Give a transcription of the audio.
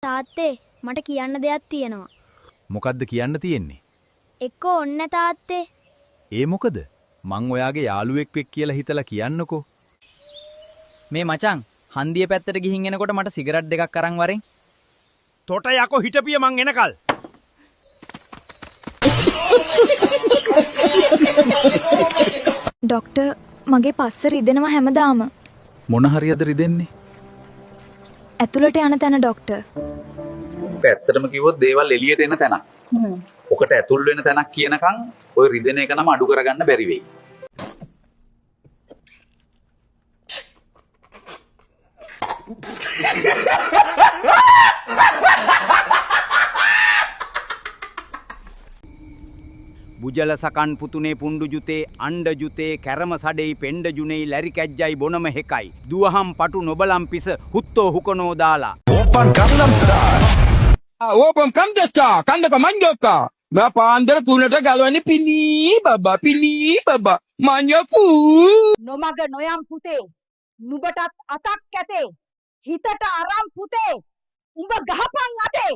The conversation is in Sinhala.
තාත්තේ මට කියන්න දෙයක් තියෙනවා. මොකද්ද කියන්න තියෙන්නේ? එක්කෝ ඔන්න තාත්තේ. ඒ මොකද? මං ඔයාගේ යාළුවෙක් වෙක් කියලා හිතලා කියන්නකෝ. මේ මචං හන්දිය පැත්තට ගිහින් එනකොට මට සිගරට් දෙකක් අරන් වරෙන්. තොට යකෝ හිටපිය මං එනකල්. ඩොක්ටර් මගේ පස්ස රිදෙනවා හැමදාම. මොන හරියද රිදෙන්නේ? ඇතුළට යන තැන ඩොක්ටර්. ඇත්තටම කිව්වොත් දේවල් එළියට එන තැනක්. ඔකට ඇතුල් වෙන තැනක් කියනකම් ඔය රිදෙන එක නම අඩු කරගන්න බැරි වෙයි. බුජල සකන් පුතුනේ පුණ්ඩු ජුතේ අණ්ඩ ජුතේ කැරම සඩෙයි පෙණ්ඩ ජුනේයි ලැරි කැජ්ජයි බොනම හෙකයි දුවහම් පටු නොබලම් පිස හුත්තෝ හුකනෝ දාලා Open Gangnam Style. ඕපම් කම්දස්සා කණ්ඩක මංජෝක්කා මා පාන්දර තුනට ගලවන්නේ පිලී බබා මංජපූ නොමග නොයම් පුතේ නුඹටත් අතක් ඇතේ හිතට අරම් පුතේ උඹ ගහපන් අතේ